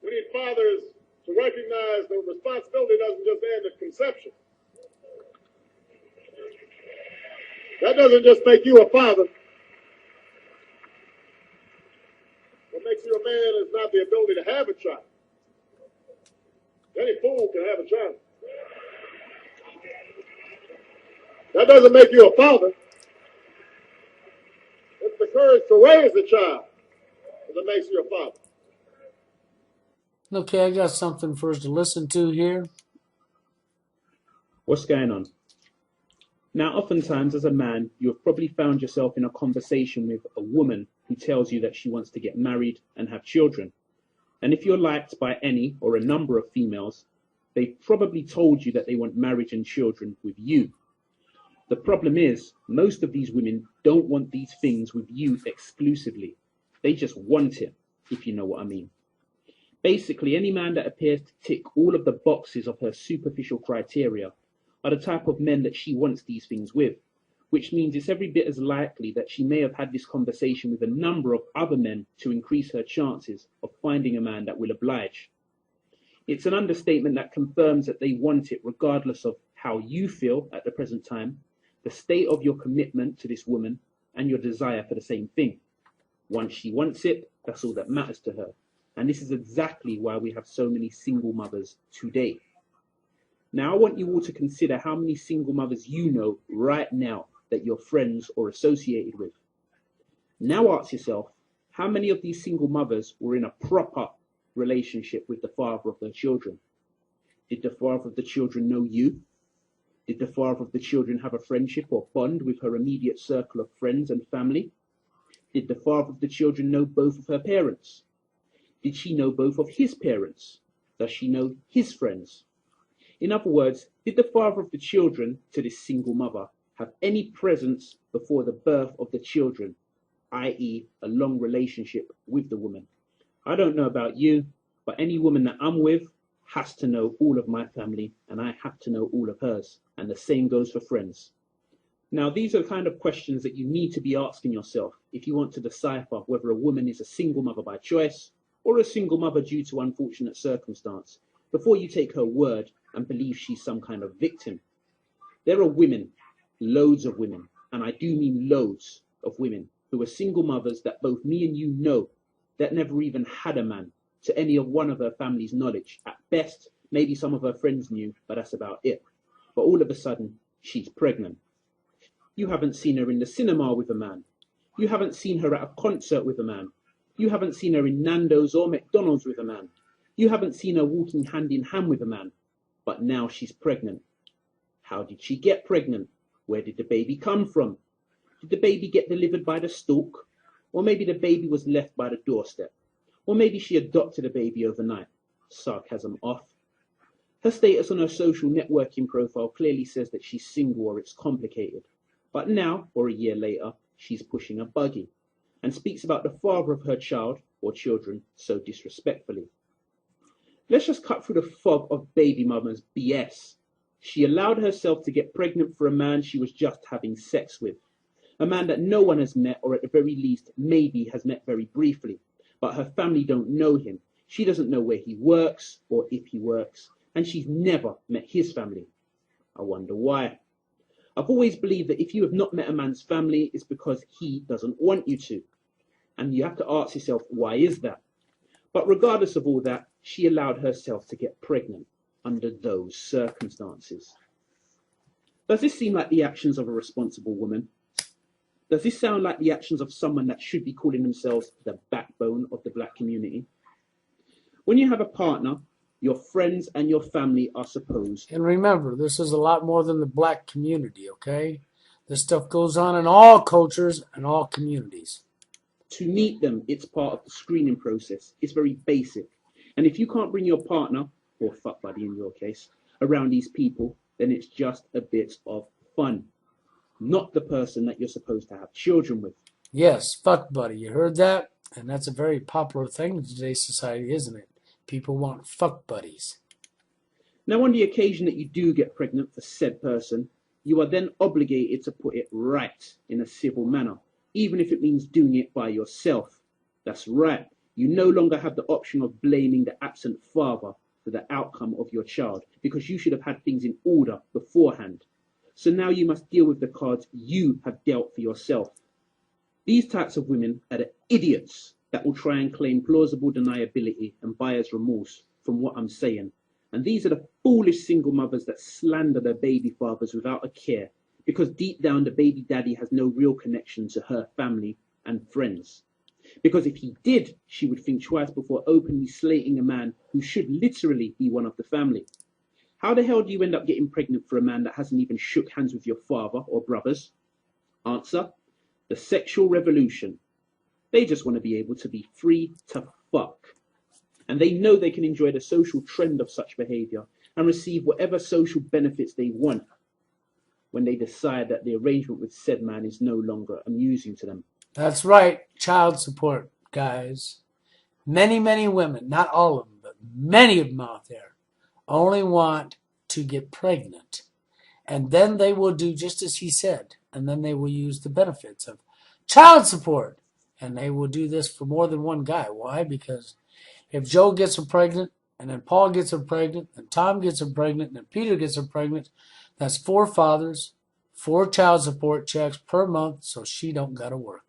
We need fathers to recognize the responsibility doesn't just end at conception. That doesn't just make you a father. What makes you a man is not the ability to have a child. Any fool can have a child. That doesn't make you a father. It's the courage to raise a child that makes you a father. Okay, I got something for us to listen to here. What's going on? Now, oftentimes as a man, you have probably found yourself in a conversation with a woman who tells you that she wants to get married and have children. And if you're liked by any or a number of females, they've probably told you that they want marriage and children with you. The problem is, most of these women don't want these things with you exclusively. They just want it, if you know what I mean. Basically, any man that appears to tick all of the boxes of her superficial criteria are the type of men that she wants these things with, which means it's every bit as likely that she may have had this conversation with a number of other men to increase her chances of finding a man that will oblige. It's an understatement that confirms that they want it regardless of how you feel at the present time, the state of your commitment to this woman, and your desire for the same thing. Once she wants it, that's all that matters to her. And this is exactly why we have so many single mothers today. Now, I want you all to consider how many single mothers you know right now that you're friends or associated with. Now ask yourself, how many of these single mothers were in a proper relationship with the father of their children? Did the father of the children know you? Did the father of the children have a friendship or bond with her immediate circle of friends and family? Did the father of the children know both of her parents? Did she know both of his parents? Does she know his friends? In other words, did the father of the children to this single mother have any presence before the birth of the children, i.e. a long relationship with the woman? I don't know about you, but any woman that I'm with has to know all of my family, and I have to know all of hers, and the same goes for friends. Now, these are the kind of questions that you need to be asking yourself if you want to decipher whether a woman is a single mother by choice or a single mother due to unfortunate circumstance, before you take her word and believe she's some kind of victim. There are women, loads of women, and I do mean loads of women, who are single mothers that both me and you know that never even had a man to any of one of her family's knowledge. At best, maybe some of her friends knew, but that's about it. But all of a sudden, she's pregnant. You haven't seen her in the cinema with a man. You haven't seen her at a concert with a man. You haven't seen her in Nando's or McDonald's with a man. You haven't seen her walking hand in hand with a man. But now she's pregnant. How did she get pregnant? Where did the baby come from? Did the baby get delivered by the stalk? Or maybe the baby was left by the doorstep? Or maybe she adopted a baby overnight? Sarcasm off. Her status on her social networking profile clearly says that she's single or it's complicated. But now, or a year later, she's pushing a buggy and speaks about the father of her child or children so disrespectfully. Let's just cut through the fog of baby mama's BS. She allowed herself to get pregnant for a man she was just having sex with. A man that no one has met, or at the very least, maybe has met very briefly. But her family don't know him. She doesn't know where he works, or if he works, and she's never met his family. I wonder why. I've always believed that if you have not met a man's family, it's because he doesn't want you to. And you have to ask yourself, why is that? But regardless of all that, she allowed herself to get pregnant under those circumstances. Does this seem like the actions of a responsible woman? Does this sound like the actions of someone that should be calling themselves the backbone of the black community? When you have a partner, your friends and your family are supposed. And remember, this is a lot more than the black community, okay? This stuff goes on in all cultures and all communities. To meet them, it's part of the screening process. It's very basic. And if you can't bring your partner, or fuck buddy in your case, around these people, then it's just a bit of fun. Not the person that you're supposed to have children with. Yes, fuck buddy, you heard that? And that's a very popular thing in today's society, isn't it? People want fuck buddies. Now, on the occasion that you do get pregnant for said person, you are then obligated to put it right in a civil manner, even if it means doing it by yourself. That's right. You no longer have the option of blaming the absent father for the outcome of your child because you should have had things in order beforehand. So now you must deal with the cards you have dealt for yourself. These types of women are the idiots that will try and claim plausible deniability and buyer's remorse from what I'm saying. And these are the foolish single mothers that slander their baby fathers without a care, because deep down the baby daddy has no real connection to her family and friends. Because if he did, she would think twice before openly slating a man who should literally be one of the family. How the hell do you end up getting pregnant for a man that hasn't even shook hands with your father or brothers? Answer: the sexual revolution. They just want to be able to be free to fuck. And they know they can enjoy the social trend of such behavior and receive whatever social benefits they want when they decide that the arrangement with said man is no longer amusing to them. That's right, child support, guys. Many, many women, not all of them, but many of them out there, only want to get pregnant. And then they will do just as he said. And then they will use the benefits of child support. And they will do this for more than one guy. Why? Because if Joe gets her pregnant, and then Paul gets her pregnant, and Tom gets her pregnant, and then Peter gets her pregnant, that's 4 fathers, 4 child support checks per month, so she don't gotta work.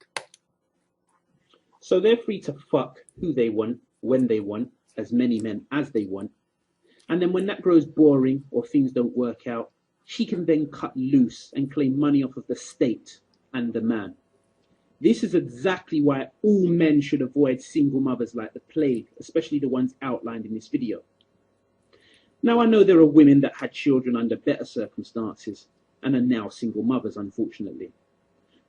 So they're free to fuck who they want, when they want, as many men as they want. And then when that grows boring or things don't work out, she can then cut loose and claim money off of the state and the man. This is exactly why all men should avoid single mothers like the plague, especially the ones outlined in this video. Now I know there are women that had children under better circumstances and are now single mothers, unfortunately.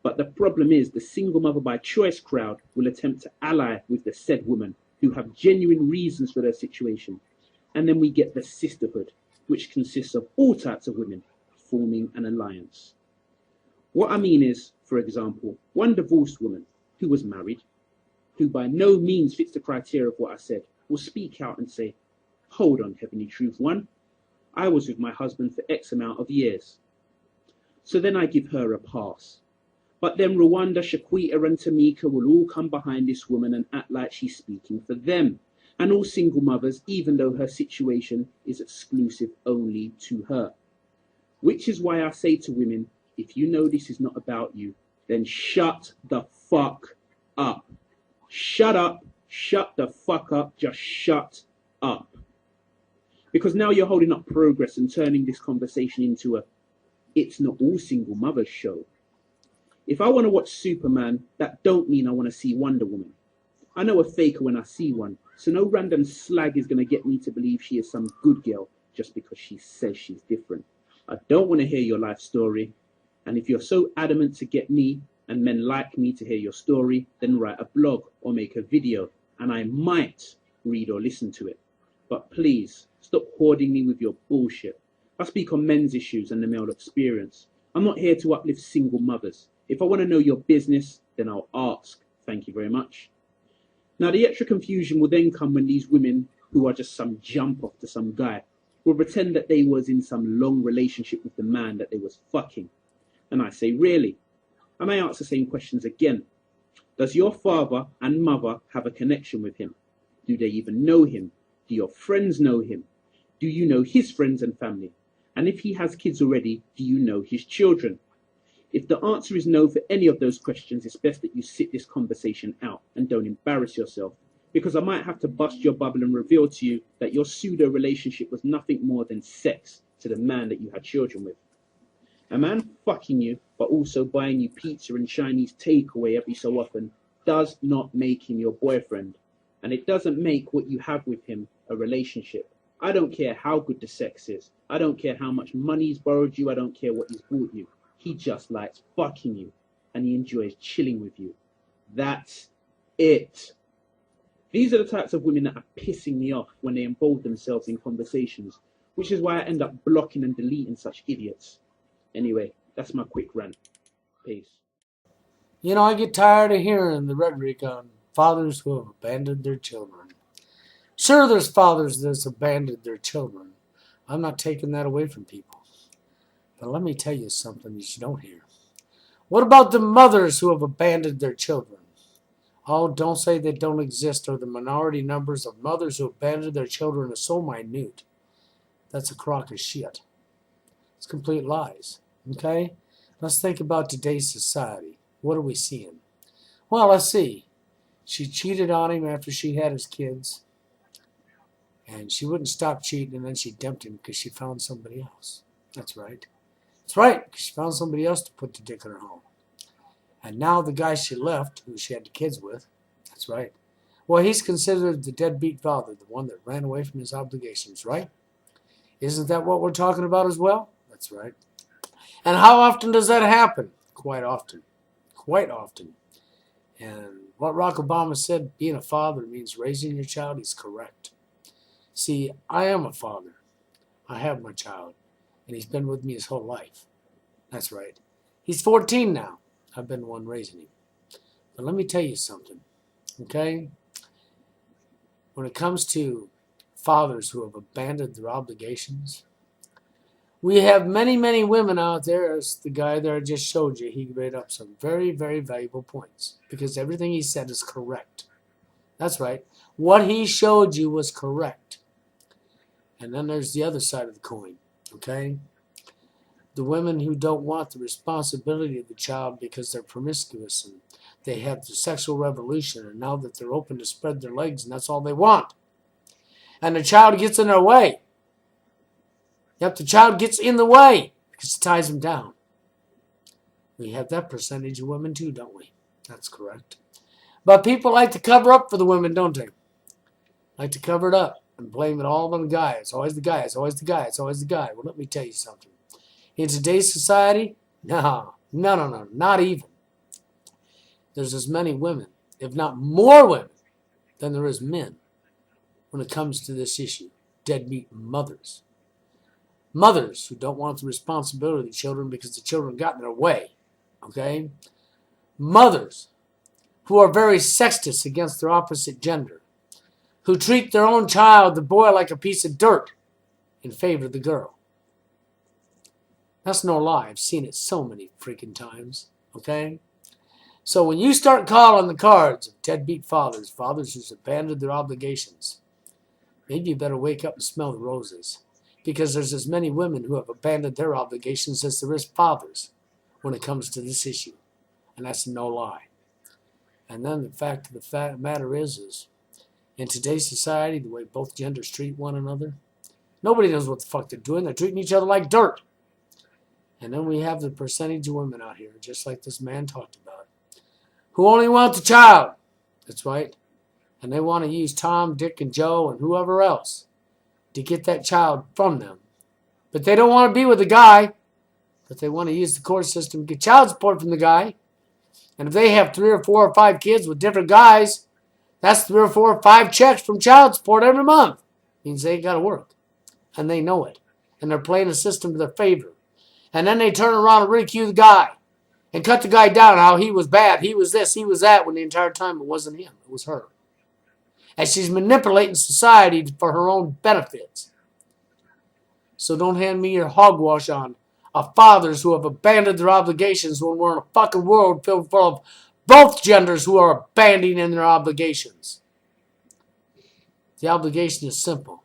But the problem is the single mother by choice crowd will attempt to ally with the said woman who have genuine reasons for their situation. And then we get the sisterhood, which consists of all types of women forming an alliance. What I mean is, for example, one divorced woman who was married, who by no means fits the criteria of what I said, will speak out and say, hold on, Heavenly Truth One, I was with my husband for X amount of years. So then I give her a pass. But then Rwanda, Shaquita and Tamika will all come behind this woman and act like she's speaking for them. And all single mothers, even though her situation is exclusive only to her. Which is why I say to women, if you know this is not about you, then shut the fuck up. Shut up, shut the fuck up, just shut up. Because now you're holding up progress and turning this conversation into a it's not all single mothers show. If I want to watch Superman, that don't mean I want to see Wonder Woman. I know a faker when I see one, so no random slag is going to get me to believe she is some good girl just because she says she's different. I don't want to hear your life story, and if you're so adamant to get me and men like me to hear your story, then write a blog or make a video, and I might read or listen to it. But please, stop hoarding me with your bullshit. I speak on men's issues and the male experience. I'm not here to uplift single mothers. If I want to know your business, then I'll ask. Thank you very much. Now, the extra confusion will then come when these women, who are just some jump off to some guy, will pretend that they was in some long relationship with the man that they was fucking. And I say, really? I may ask the same questions again. Does your father and mother have a connection with him? Do they even know him? Do your friends know him? Do you know his friends and family? And if he has kids already, do you know his children? If the answer is no for any of those questions, it's best that you sit this conversation out and don't embarrass yourself, because I might have to bust your bubble and reveal to you that your pseudo relationship was nothing more than sex to the man that you had children with. A man fucking you, but also buying you pizza and Chinese takeaway every so often, does not make him your boyfriend. And it doesn't make what you have with him a relationship. I don't care how good the sex is. I don't care how much money he's borrowed you. I don't care what he's bought you. He just likes fucking you, and he enjoys chilling with you. That's it. These are the types of women that are pissing me off when they involve themselves in conversations, which is why I end up blocking and deleting such idiots. Anyway, that's my quick rant. Peace. You know, I get tired of hearing the rhetoric on fathers who have abandoned their children. Sure, there's fathers that's abandoned their children. I'm not taking that away from people. But let me tell you something that you don't hear. What about the mothers who have abandoned their children? Oh, don't say they don't exist, or the minority numbers of mothers who abandon their children are so minute. That's a crock of shit. It's complete lies. Okay? Let's think about today's society. What are we seeing? Well, let's see. She cheated on him after she had his kids. And she wouldn't stop cheating, and then she dumped him because she found somebody else. That's right. That's right, because she found somebody else to put the dick in her home. And now the guy she left, who she had the kids with, that's right. Well, he's considered the deadbeat father, the one that ran away from his obligations, right? Isn't that what we're talking about as well? That's right. And how often does that happen? Quite often. Quite often. And what Barack Obama said, being a father means raising your child, is correct. See, I am a father. I have my child, and he's been with me his whole life. That's right. He's 14 now. I've been the one raising him. But let me tell you something, okay? When it comes to fathers who have abandoned their obligations, we have many, many women out there, as the guy that I just showed you, he made up some very, very valuable points because everything he said is correct. That's right. What he showed you was correct. And then there's the other side of the coin, okay? The women who don't want the responsibility of the child because they're promiscuous and they have the sexual revolution, and now that they're open to spread their legs and that's all they want. And the child gets in their way. Yep, the child gets in the way because it ties them down. We have that percentage of women too, don't we? That's correct. But people like to cover up for the women, don't they? Like to cover it up and blame it all on the guy. It's always the guy. It's always the guy. It's always the guy. Well, let me tell you something. In today's society, no, not even. There's as many women, if not more women, than there is men when it comes to this issue. Deadbeat mothers. Mothers who don't want the responsibility of the children because the children got in their way. Okay? Mothers who are very sexist against their opposite gender. Who treat their own child, the boy, like a piece of dirt in favor of the girl. That's no lie. I've seen it so many freaking times. Okay? So when you start calling the cards of deadbeat fathers, fathers who've abandoned their obligations, maybe you better wake up and smell the roses. Because there's as many women who have abandoned their obligations as there is fathers when it comes to this issue. And that's no lie. And then the fact of the matter is in today's society, the way both genders treat one another, nobody knows what the fuck they're doing. They're treating each other like dirt. And then we have the percentage of women out here, just like this man talked about, who only want the child. That's right. And they want to use Tom, Dick, and Joe, and whoever else to get that child from them. But they don't want to be with the guy, but they want to use the court system to get child support from the guy. And if they have 3 or 4 or 5 kids with different guys, that's 3 or 4 or 5 checks from child support every month. Means they got to work. And they know it. And they're playing the system to their favor. And then they turn around and ridicule the guy. And cut the guy down, how he was bad, he was this, he was that, when the entire time it wasn't him, it was her. And she's manipulating society for her own benefits. So don't hand me your hogwash on fathers who have abandoned their obligations when we're in a fucking world filled full of both genders who are abandoning their obligations. The obligation is simple.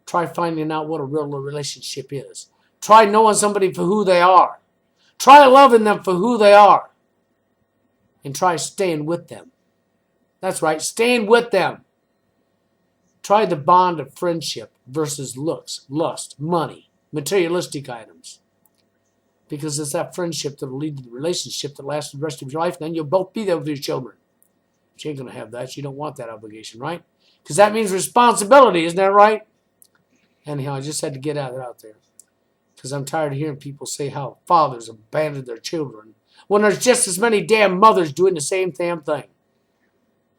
Try finding out what a real relationship is. Try knowing somebody for who they are. Try loving them for who they are. And try staying with them. That's right, staying with them. Try the bond of friendship versus looks, lust, money, materialistic items. Because it's that friendship that will lead to the relationship that lasts the rest of your life, and then you'll both be there with your children. She ain't going to have that. You don't want that obligation, right? Because that means responsibility, isn't that right? Anyhow, I just had to get that out there. Because I'm tired of hearing people say how fathers abandoned their children when there's just as many damn mothers doing the same damn thing.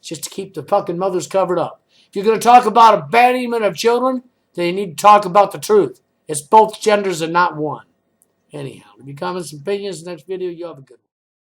Just to keep the fucking mothers covered up. If you're going to talk about abandonment of children, then you need to talk about the truth. It's both genders and not one. Anyhow, leave your comments and opinions. Next video, you have a good one.